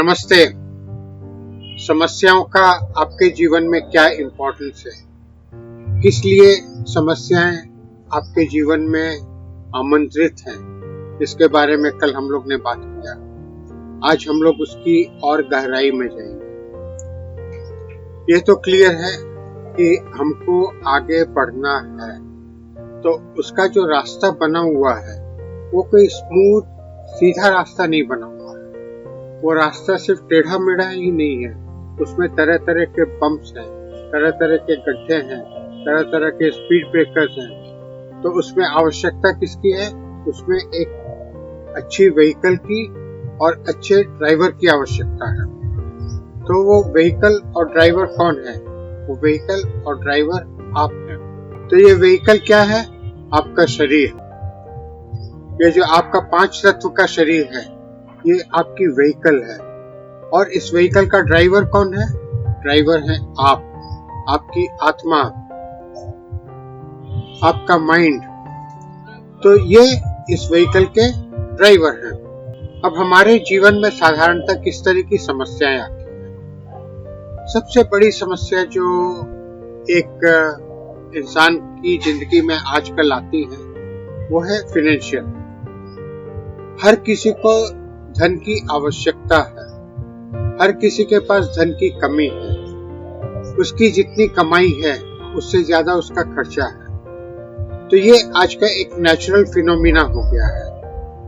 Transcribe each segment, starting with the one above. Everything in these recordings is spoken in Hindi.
नमस्ते। समस्याओं का आपके जीवन में क्या इम्पोर्टेंस है? किस लिए समस्याएं आपके जीवन में आमंत्रित हैं? इसके बारे में कल हम लोग ने बात किया। आज हम लोग उसकी और गहराई में जाएंगे। ये तो क्लियर है कि हमको आगे बढ़ना है, तो उसका जो रास्ता बना हुआ है वो कोई स्मूथ सीधा रास्ता नहीं बना हुआ है। वो रास्ता सिर्फ टेढ़ा मेढ़ा ही नहीं है, उसमें तरह तरह के बम्प्स हैं, तरह तरह के गड्ढे हैं, तरह तरह के स्पीड ब्रेकर्स हैं। तो उसमें आवश्यकता किसकी है? उसमें एक अच्छी व्हीकल की और अच्छे ड्राइवर की आवश्यकता है। तो वो व्हीकल और ड्राइवर कौन है? वो व्हीकल और ड्राइवर आप हैं। तो ये व्हीकल क्या है? आपका शरीर। ये जो आपका 5 तत्व का शरीर है, ये आपकी व्हीकल है। और इस व्हीकल का ड्राइवर कौन है? ड्राइवर है आप, आपकी आत्मा, आपका माइंड। तो ये इस व्हीकल के ड्राइवर हैं। अब हमारे जीवन में साधारणतः किस तरह की समस्याएं आती हैं? सबसे बड़ी समस्या जो एक इंसान की जिंदगी में आजकल आती है वो है फाइनेंशियल। हर किसी को धन की आवश्यकता है, हर किसी के पास धन की कमी है। उसकी जितनी कमाई है उससे ज्यादा उसका खर्चा है। तो ये आज का एक नेचुरल फिनोमिना हो गया है।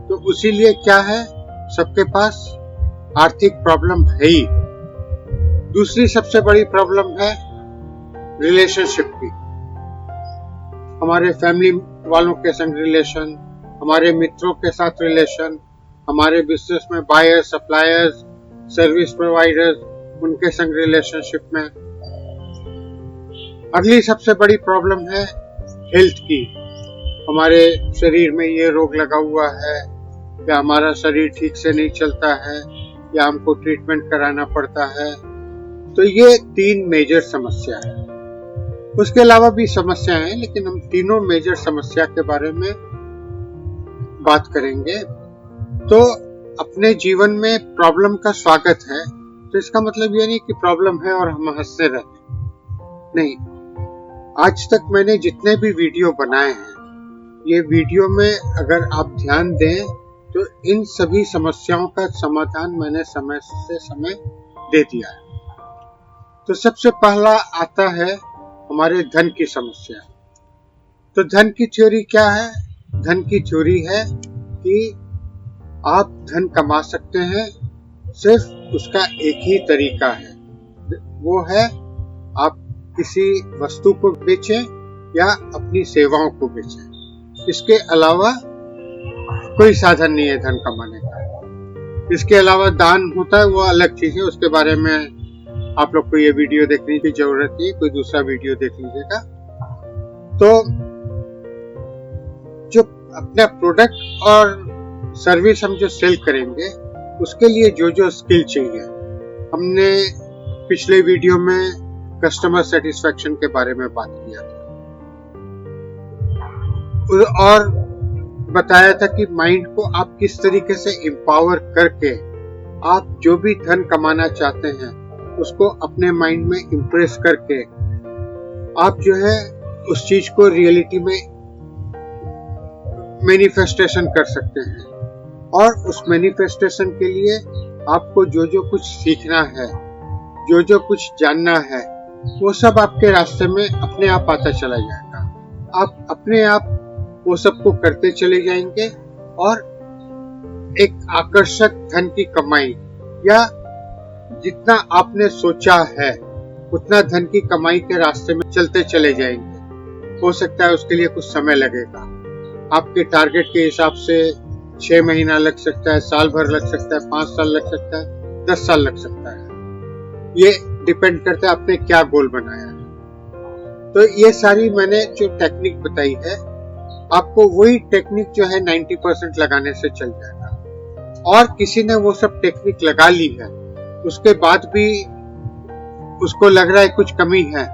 तो उसीलिए क्या है, सबके पास आर्थिक प्रॉब्लम है ही। दूसरी सबसे बड़ी प्रॉब्लम है रिलेशनशिप की। हमारे फैमिली वालों के संग रिलेशन, हमारे मित्रों के साथ रिलेशन, हमारे बिजनेस में बायर, सप्लायर्स, सर्विस प्रोवाइडर्स, उनके संग रिलेशनशिप में। अगली सबसे बड़ी प्रॉब्लम है हेल्थ की। हमारे शरीर में ये रोग लगा हुआ है, या हमारा शरीर ठीक से नहीं चलता है, या हमको ट्रीटमेंट कराना पड़ता है। तो ये 3 मेजर समस्या है। उसके अलावा भी समस्या है, लेकिन हम तीनों मेजर समस्या के बारे में बात करेंगे। तो अपने जीवन में प्रॉब्लम का स्वागत है, तो इसका मतलब ये नहीं कि प्रॉब्लम है और हम हंसते रहें। नहीं, आज तक मैंने जितने भी वीडियो बनाए हैं, ये वीडियो में अगर आप ध्यान दें तो इन सभी समस्याओं का समाधान मैंने समय से समय दे दिया है। तो सबसे पहला आता है हमारे धन की समस्या। तो धन की थ्योरी क्या है? धन की थ्योरी है कि आप धन कमा सकते हैं, सिर्फ उसका एक ही तरीका है, वो है आप किसी वस्तु को बेचें या अपनी सेवाओं को बेचें। इसके अलावा कोई साधन नहीं है धन कमाने का। इसके अलावा दान होता है, वो अलग चीज है, उसके बारे में आप लोग को ये वीडियो देखने की जरूरत नहीं, कोई दूसरा वीडियो देख लीजिएगा। तो जो अपना प्रोडक्ट और सर्विस हम जो सेल करेंगे, उसके लिए जो जो स्किल चाहिए, हमने पिछले वीडियो में कस्टमर सेटिस्फेक्शन के बारे में बात किया था और बताया था कि माइंड को आप किस तरीके से एम्पावर करके आप जो भी धन कमाना चाहते हैं उसको अपने माइंड में इंप्रेस करके आप जो है उस चीज को रियलिटी में मैनिफेस्टेशन कर सकते हैं। और उस मैनिफेस्टेशन के लिए आपको जो जो कुछ सीखना है, जो जो कुछ जानना है, वो सब आपके रास्ते में अपने आप आता चला जाएगा। आप अपने आप वो सब को करते चले जाएंगे और एक आकर्षक धन की कमाई, या जितना आपने सोचा है उतना धन की कमाई के रास्ते में चलते चले जाएंगे। हो सकता है उसके लिए कुछ समय लगेगा, आपके टारगेट के हिसाब से 6 महीना लग सकता है, साल भर लग सकता है, 5 साल लग सकता है, 10 साल लग सकता है। ये डिपेंड करता है आपने क्या गोल बनाया है। तो ये सारी मैंने जो टेक्निक बताई है, आपको वही टेक्निक जो है 90% लगाने से चल जाएगा। और किसी ने वो सब टेक्निक लगा ली है, उसके बाद भी उसको लग रहा है कुछ कमी है,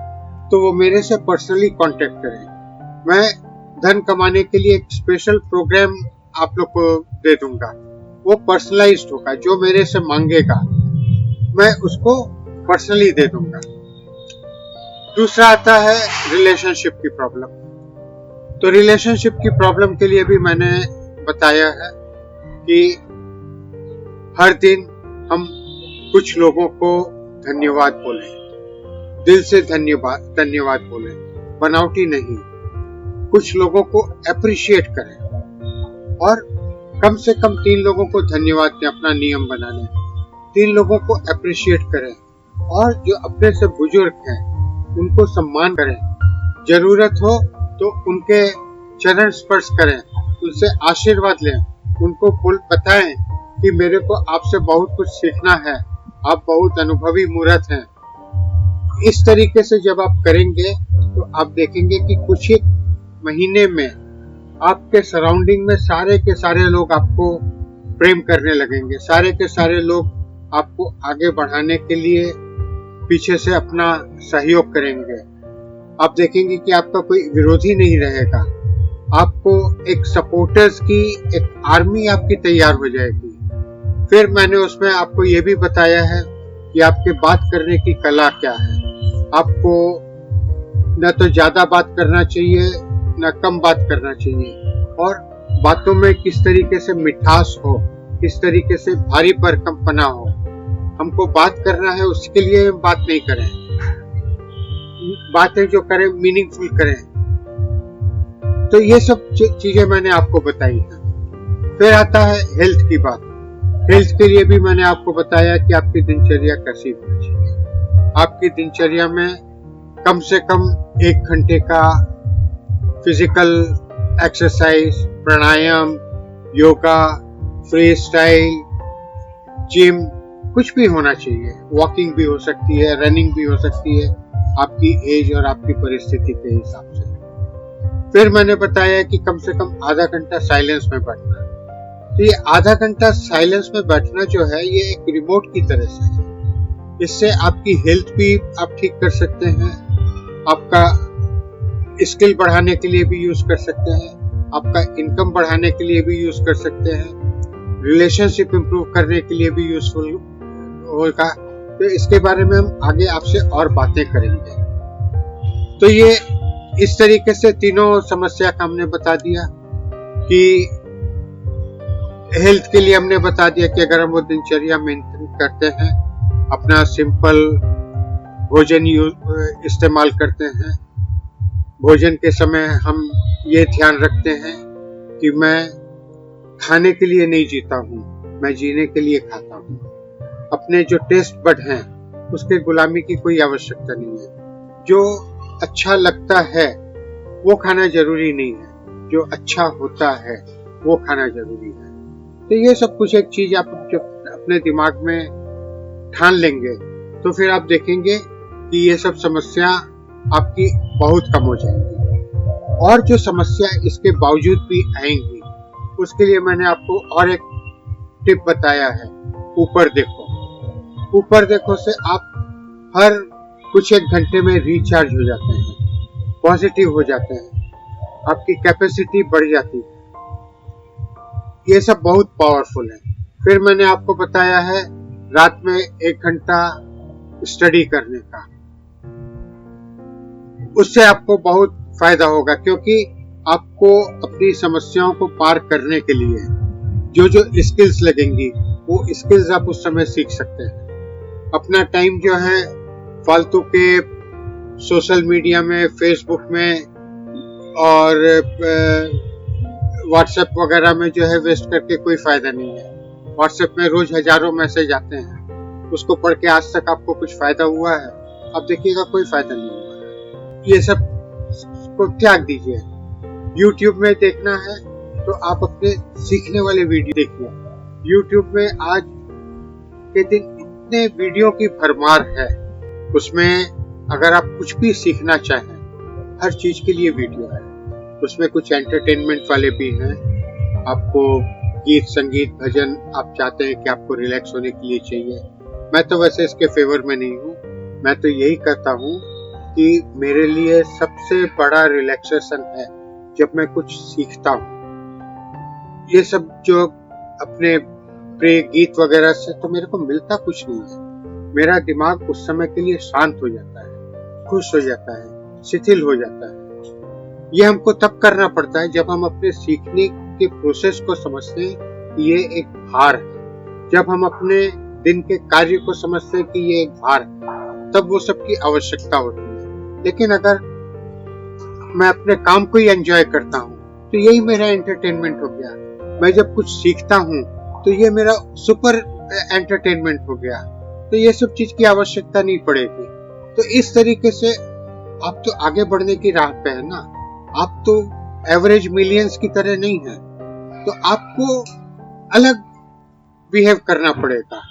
तो वो मेरे से पर्सनली कांटेक्ट करें। मैं धन कमाने के लिए एक स्पेशल प्रोग्राम आप लोग को दे दूंगा, वो पर्सनलाइज्ड होगा। जो मेरे से मांगेगा मैं उसको पर्सनली दे दूंगा। दूसरा आता है रिलेशनशिप की प्रॉब्लम। तो रिलेशनशिप की प्रॉब्लम के लिए भी मैंने बताया है कि हर दिन हम कुछ लोगों को धन्यवाद बोलें, दिल से धन्यवाद बोलें, बनावटी नहीं। कुछ लोगों को अप्रिशिएट करें और कम से कम 3 लोगों को धन्यवाद दें। अपना नियम बना लें, 3 लोगों को अप्रिशिएट करें और जो अपने से बुजुर्ग हैं उनको सम्मान करें। जरूरत हो तो उनके चरण स्पर्श करें, उनसे आशीर्वाद लें, उनको बताएं कि मेरे को आपसे बहुत कुछ सीखना है, आप बहुत अनुभवी मूर्त हैं। इस तरीके से जब आप करेंगे तो आप देखेंगे कि कुछ एक महीने में आपके सराउंडिंग में सारे के सारे लोग आपको प्रेम करने लगेंगे, सारे के सारे लोग आपको आगे बढ़ाने के लिए पीछे से अपना सहयोग करेंगे। आप देखेंगे कि आपका कोई विरोधी नहीं रहेगा, आपको एक सपोर्टर्स की एक आर्मी आपकी तैयार हो जाएगी। फिर मैंने उसमें आपको ये भी बताया है कि आपके बात करने की कला क्या है। आपको न तो ज्यादा बात करना चाहिए न कम बात करना चाहिए, और बातों में किस तरीके से मिठास हो, किस तरीके से भारी भरकमपना हो। हमको बात करना है, उसके लिए हम बात नहीं करें, बातें जो करें मीनिंगफुल करें। तो ये सब चीजें मैंने आपको बताई हैं। फिर आता है हेल्थ की बात। हेल्थ के लिए भी मैंने आपको बताया कि आपकी दिनचर्या कैसी होनी चाहिए। आपकी दिनचर्या में कम से कम 1 घंटे का फिजिकल एक्सरसाइज, प्राणायाम, योगा, फ्री स्टाइल, जिम, कुछ भी होना चाहिए। वॉकिंग भी हो सकती है, रनिंग भी हो सकती है, आपकी एज और आपकी परिस्थिति के हिसाब से। फिर मैंने बताया कि कम से कम आधा घंटा साइलेंस में बैठना। तो ये आधा घंटा साइलेंस में बैठना जो है ये एक रिमोट की तरह से है। इससे आपकी हेल्थ भी आप ठीक कर सकते हैं, आपका स्किल बढ़ाने के लिए भी यूज कर सकते हैं, आपका इनकम बढ़ाने के लिए भी यूज कर सकते हैं, रिलेशनशिप इंप्रूव करने के लिए भी यूजफुल होगा। तो इसके बारे में हम आगे आपसे और बातें करेंगे। तो ये इस तरीके से तीनों समस्या का हमने बता दिया कि हेल्थ के लिए हमने बता दिया कि अगर हम वो दिनचर्या मेंटेन करते हैं, अपना सिंपल भोजन इस्तेमाल करते हैं, भोजन के समय हम ये ध्यान रखते हैं कि मैं खाने के लिए नहीं जीता हूँ, मैं जीने के लिए खाता हूँ। अपने जो टेस्ट बड हैं उसके गुलामी की कोई आवश्यकता नहीं है। जो अच्छा लगता है वो खाना जरूरी नहीं है, जो अच्छा होता है वो खाना जरूरी है। तो ये सब कुछ एक चीज आप जब अपने दिमाग में ठान लेंगे तो फिर आप देखेंगे कि ये सब समस्या आपकी बहुत कम हो जाएंगी। और जो समस्या इसके बावजूद भी आएंगी उसके लिए मैंने आपको और एक टिप बताया है, ऊपर देखो। ऊपर देखो से आप हर कुछ एक घंटे में रिचार्ज हो जाते हैं, पॉजिटिव हो जाते हैं, आपकी कैपेसिटी बढ़ जाती है। ये सब बहुत पावरफुल है। फिर मैंने आपको बताया है रात में 1 घंटा स्टडी करने का, उससे आपको बहुत फायदा होगा, क्योंकि आपको अपनी समस्याओं को पार करने के लिए जो जो स्किल्स लगेंगी वो स्किल्स आप उस समय सीख सकते हैं। अपना टाइम जो है फालतू के सोशल मीडिया में, फेसबुक में और व्हाट्सएप वगैरह में जो है वेस्ट करके कोई फायदा नहीं है। व्हाट्सएप में रोज हजारों मैसेज आते हैं, उसको पढ़ के आज तक आपको कुछ फायदा हुआ है? आप देखिएगा कोई फायदा नहीं हुआ है। ये सब को त्याग दीजिए। YouTube में देखना है तो आप अपने सीखने वाले वीडियो देखिए। YouTube में आज के दिन इतने वीडियो की भरमार है, उसमें अगर आप कुछ भी सीखना चाहें हर चीज के लिए वीडियो है। उसमें कुछ एंटरटेनमेंट वाले भी हैं, आपको गीत संगीत भजन आप चाहते हैं कि आपको रिलैक्स होने के लिए चाहिए। मैं तो वैसे इसके फेवर में नहीं हूँ, मैं तो यही कहता हूँ कि मेरे लिए सबसे बड़ा रिलैक्सेशन है जब मैं कुछ सीखता हूँ। ये सब जो अपने प्रिय गीत वगैरह से तो मेरे को मिलता कुछ नहीं है, मेरा दिमाग उस समय के लिए शांत हो जाता है, खुश हो जाता है, शिथिल हो जाता है। ये हमको तब करना पड़ता है जब हम अपने सीखने के प्रोसेस को समझते हैं कि ये एक भार है। जब हम अपने दिन के कार्य को समझते हैं कि ये एक भार है, तब वो सबकी आवश्यकता होती है। लेकिन अगर मैं अपने काम को ही एंजॉय करता हूँ तो यही मेरा एंटरटेनमेंट हो गया। मैं जब कुछ सीखता हूँ तो ये मेरा सुपर एंटरटेनमेंट हो गया। तो ये सब चीज की आवश्यकता नहीं पड़ेगी। तो इस तरीके से आप तो आगे बढ़ने की राह पे है ना, आप तो एवरेज मिलियंस की तरह नहीं है। तो आपको अलग बिहेव करना पड़ेगा,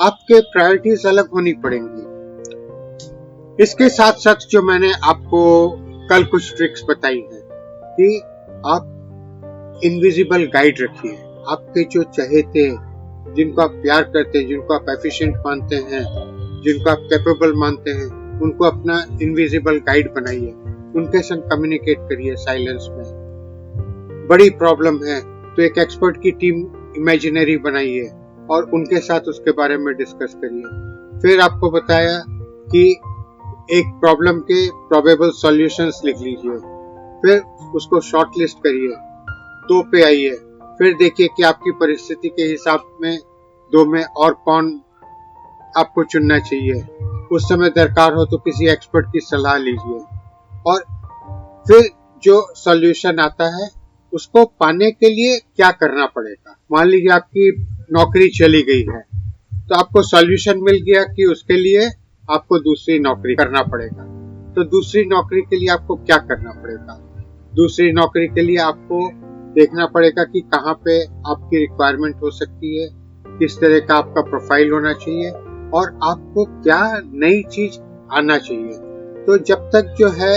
आपके प्रायोरिटीज अलग होनी पड़ेंगी। इसके साथ साथ जो मैंने आपको कल कुछ ट्रिक्स बताई है कि आप इनविजिबल गाइड रखिए। आपके जो चहेते, जिनको आप प्यार करते हैं, जिनको आप एफिशिएंट मानते हैं, जिनको आप कैपेबल मानते हैं, उनको अपना इनविजिबल गाइड बनाइए। उनके संग कम्युनिकेट करिए साइलेंस में। बड़ी प्रॉब्लम है तो एक एक्सपर्ट की टीम इमेजिनरी बनाइए और उनके साथ उसके बारे में डिस्कस करिए। फिर आपको बताया कि एक प्रॉब्लम के प्रोबेबल सॉल्यूशंस लिख लीजिए, फिर उसको शॉर्ट लिस्ट करिए, 2 पे आइए, फिर देखिए कि आपकी परिस्थिति के हिसाब में 2 में और कौन आपको चुनना चाहिए। उस समय दरकार हो तो किसी एक्सपर्ट की सलाह लीजिए और फिर जो सॉल्यूशन आता है उसको पाने के लिए क्या करना पड़ेगा। मान लीजिए आपकी नौकरी चली गई है तो आपको सॉल्यूशन मिल गया कि उसके लिए आपको दूसरी नौकरी करना पड़ेगा। तो दूसरी नौकरी के लिए आपको क्या करना पड़ेगा? दूसरी नौकरी के लिए आपको देखना पड़ेगा कि कहाँ पे आपकी रिक्वायरमेंट हो सकती है, किस तरह का आपका प्रोफाइल होना चाहिए और आपको क्या नई चीज आना चाहिए। तो जब तक जो है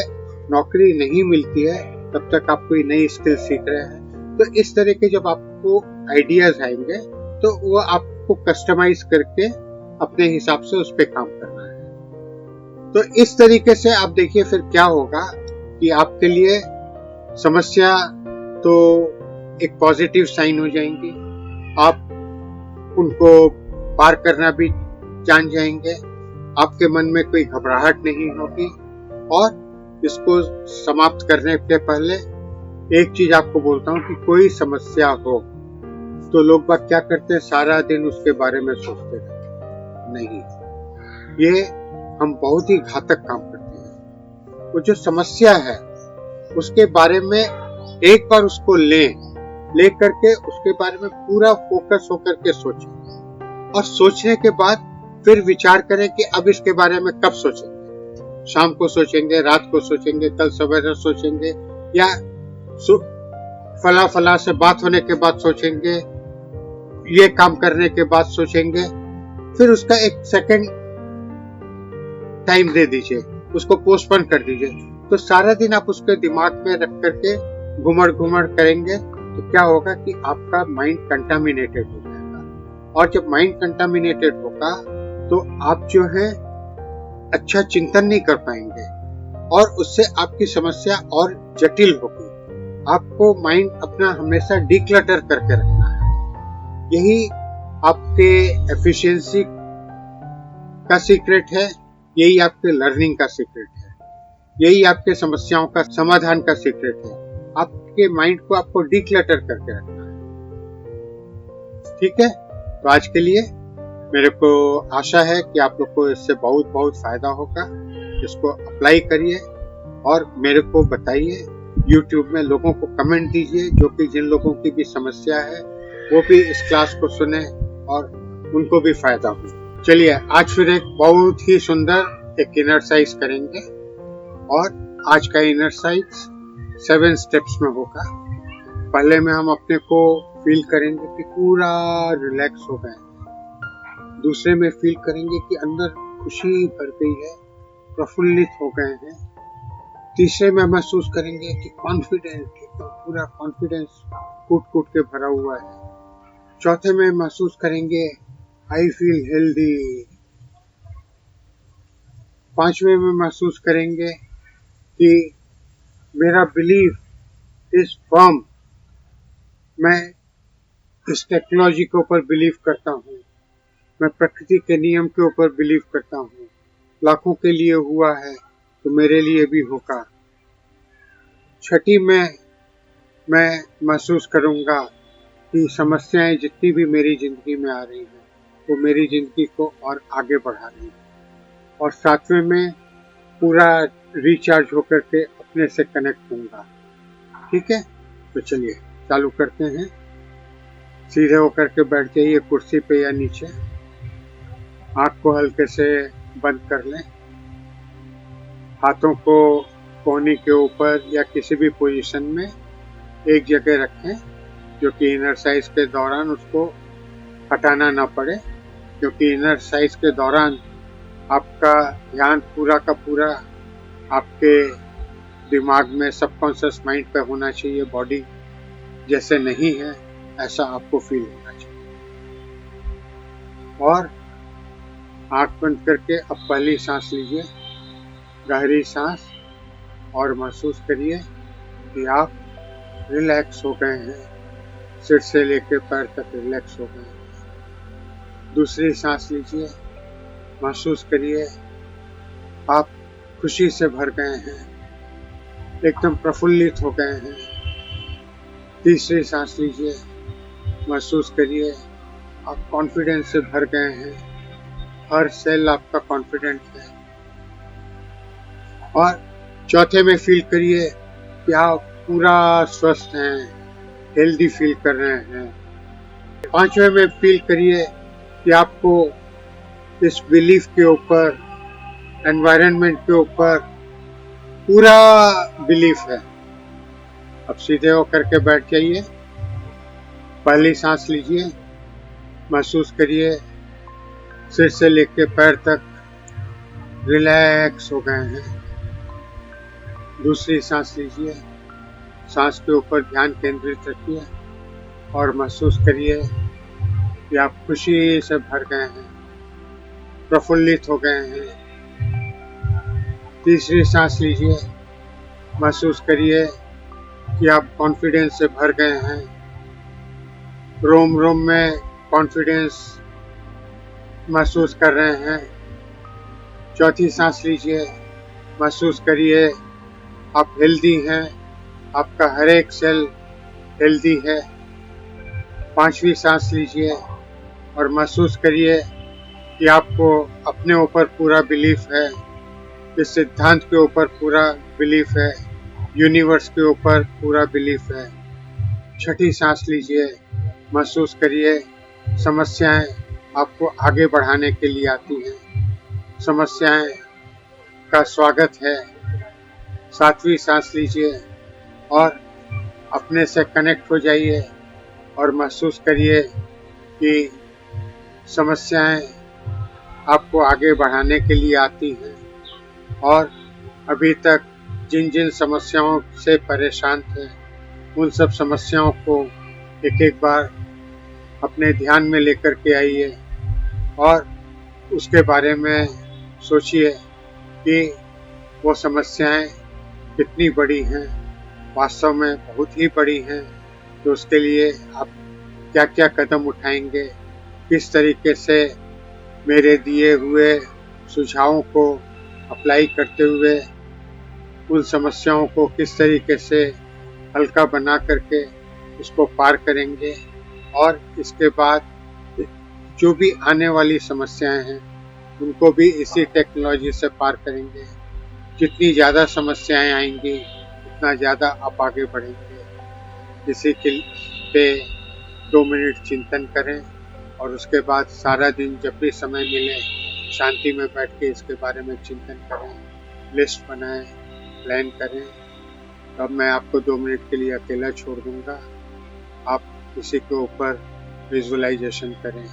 नौकरी नहीं मिलती है तब तक आप कोई नई स्किल सीख रहे हैं। तो इस तरह के जब आपको आइडियाज आएंगे तो वो आपको कस्टमाइज करके अपने हिसाब से उस पर काम करना है। तो इस तरीके से आप देखिए फिर क्या होगा कि आपके लिए समस्या तो एक पॉजिटिव साइन हो जाएंगी, आप उनको पार करना भी जान जाएंगे, आपके मन में कोई घबराहट नहीं होगी। और इसको समाप्त करने के पहले एक चीज आपको बोलता हूँ कि कोई समस्या हो तो लोग बात क्या करते हैं, सारा दिन उसके बारे में सोचते रहते। नहीं, ये हम बहुत ही घातक काम करते हैं। वो जो समस्या है उसके बारे में एक बार उसको ले करके उसके बारे में पूरा फोकस होकर के सोचें और सोचने के बाद फिर विचार करें कि अब इसके बारे में कब सोचेंगे। शाम को सोचेंगे, रात को सोचेंगे, कल सवेरे सोचेंगे, या फला से बात होने के बाद सोचेंगे, ये काम करने के बाद सोचेंगे। फिर उसका 1 सेकंड टाइम दे दीजिए, उसको पोस्टपोन कर दीजिए। तो सारा दिन आप उसके दिमाग में रख करके घुमड़ करेंगे तो क्या होगा कि आपका माइंड कंटामिनेटेड हो जाएगा। और जब माइंड कंटामिनेटेड होगा तो आप जो है अच्छा चिंतन नहीं कर पाएंगे और उससे आपकी समस्या और जटिल होगी। आपको माइंड अपना हमेशा डिक्लटर करके रखना है। यही आपके एफिशिएंसी का सीक्रेट है, यही आपके लर्निंग का सीक्रेट है, यही आपके समस्याओं का समाधान का सीक्रेट है। आपके माइंड को आपको डिक्लटर करके रखना है। ठीक है, तो आज के लिए मेरे को आशा है कि आप लोग को इससे बहुत बहुत फायदा होगा। इसको अप्लाई करिए और मेरे को बताइए। YouTube में लोगों को कमेंट दीजिए जो कि जिन लोगों की भी समस्या है वो भी इस क्लास को सुने और उनको भी फायदा हो। चलिए आज फिर एक बहुत ही सुंदर एक इनरसाइज करेंगे और आज का इनरसाइज 7 स्टेप्स में होगा। पहले में हम अपने को फील करेंगे कि पूरा रिलैक्स हो गए। दूसरे में फील करेंगे कि अंदर खुशी भर गई है, प्रफुल्लित हो गए हैं। तीसरे में महसूस करेंगे कि कॉन्फिडेंस, पूरा कॉन्फिडेंस कूट के भरा हुआ है। चौथे में महसूस करेंगे आई फील हेल्दी। 5वें में महसूस करेंगे कि मेरा बिलीफ इज फर्म, मैं इस टेक्नोलॉजी के ऊपर बिलीव करता हूँ। मैं प्रकृति के नियम के ऊपर बिलीव करता हूँ। लाखों के लिए हुआ है तो मेरे लिए भी होगा। छठी में मैं महसूस करूँगा कि समस्याएं जितनी भी मेरी जिंदगी में आ रही हैं वो मेरी जिंदगी को और आगे बढ़ा रही हैं। और सातवें में पूरा रिचार्ज होकर के अपने से कनेक्ट होऊंगा। ठीक है, तो चलिए चालू करते हैं। सीधे होकर के बैठ जाइए कुर्सी पे या नीचे। आँख को हल्के से बंद कर लें। हाथों को कोहनी के ऊपर या किसी भी पोजीशन में एक जगह रखें, जो कि इनर साइज के दौरान उसको हटाना ना पड़े, क्योंकि इनर साइज के दौरान आपका ध्यान पूरा का पूरा आपके दिमाग में सबकॉन्शियस माइंड पे होना चाहिए। बॉडी जैसे नहीं है ऐसा आपको फील होना चाहिए। और आँख बंद करके अब पहली सांस लीजिए, गहरी सांस, और महसूस करिए कि आप रिलैक्स हो गए हैं, सिर से लेकर पैर तक रिलैक्स हो गए हैं। दूसरी सांस लीजिए, महसूस करिए आप खुशी से भर गए हैं, एकदम प्रफुल्लित हो गए हैं। तीसरी सांस लीजिए, महसूस करिए आप कॉन्फिडेंस से भर गए हैं, हर सेल आपका कॉन्फिडेंट है। और चौथे में फील करिए कि आप पूरा स्वस्थ हैं, हेल्दी फील कर रहे हैं। पांचवें में फील करिए कि आपको इस बिलीफ के ऊपर, एनवायरनमेंट के ऊपर पूरा बिलीफ है। अब सीधे होकर के बैठ जाइए, पहली सांस लीजिए, महसूस करिए सिर से लेकर पैर तक रिलैक्स हो गए हैं। दूसरी सांस लीजिए, सांस के ऊपर ध्यान केंद्रित रखिए और महसूस करिए कि आप खुशी से भर गए हैं, प्रफुल्लित हो गए हैं। तीसरी सांस लीजिए, महसूस करिए कि आप कॉन्फिडेंस से भर गए हैं, रोम रोम में कॉन्फिडेंस महसूस कर रहे हैं। चौथी सांस लीजिए, महसूस करिए आप हेल्दी हैं, आपका हर एक सेल हेल्दी है। पांचवी सांस लीजिए और महसूस करिए कि आपको अपने ऊपर पूरा बिलीफ है, इस सिद्धांत के ऊपर पूरा बिलीफ है, यूनिवर्स के ऊपर पूरा बिलीफ है। छठी सांस लीजिए, महसूस करिए समस्याएं आपको आगे बढ़ाने के लिए आती हैं, समस्याएं का स्वागत है। सातवीं सांस लीजिए और अपने से कनेक्ट हो जाइए और महसूस करिए कि समस्याएं आपको आगे बढ़ाने के लिए आती हैं। और अभी तक जिन जिन समस्याओं से परेशान थे उन सब समस्याओं को एक एक बार अपने ध्यान में लेकर के आइए और उसके बारे में सोचिए कि वो समस्याएं कितनी बड़ी हैं, वास्तव में बहुत ही बड़ी हैं। तो उसके लिए आप क्या क्या कदम उठाएंगे, किस तरीके से मेरे दिए हुए सुझावों को अप्लाई करते हुए उन समस्याओं को किस तरीके से हल्का बना करके उसको पार करेंगे। और इसके बाद जो भी आने वाली समस्याएं हैं उनको भी इसी टेक्नोलॉजी से पार करेंगे। जितनी ज़्यादा समस्याएं आएंगी उतना ज़्यादा आप आगे बढ़ेंगे। इसी के पे 2 मिनट चिंतन करें और उसके बाद सारा दिन जब भी समय मिले शांति में बैठ के इसके बारे में चिंतन करें, लिस्ट बनाएं, प्लान करें। तब मैं आपको 2 मिनट के लिए अकेला छोड़ दूंगा, आप इसी के ऊपर विजुअलाइजेशन करें।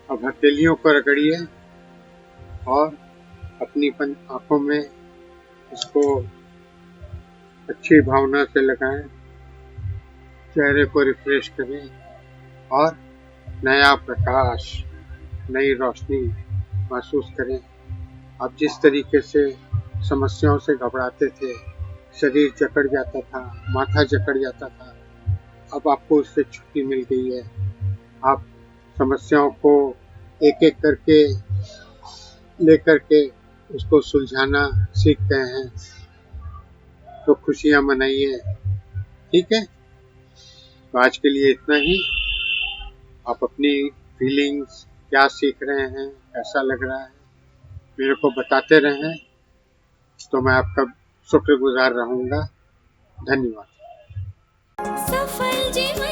अब हथेलियों को रगड़िए और अपनी आंखों में इसको अच्छी भावना से लगाएं, चेहरे को रिफ्रेश करें और नया प्रकाश, नई रोशनी महसूस करें। अब जिस तरीके से समस्याओं से घबराते थे, शरीर जकड़ जाता था, माथा जकड़ जाता था, अब आपको उससे छुट्टी मिल गई है। आप समस्याओं को एक एक करके लेकर के उसको सुलझाना सीख गए हैं, तो खुशियां मनाइए। ठीक है, तो आज के लिए इतना ही। आप अपनी फीलिंग्स क्या सीख रहे हैं, कैसा लग रहा है, मेरे को बताते रहें, तो मैं आपका शुक्रगुजार रहूंगा। धन्यवाद। सफल जीवन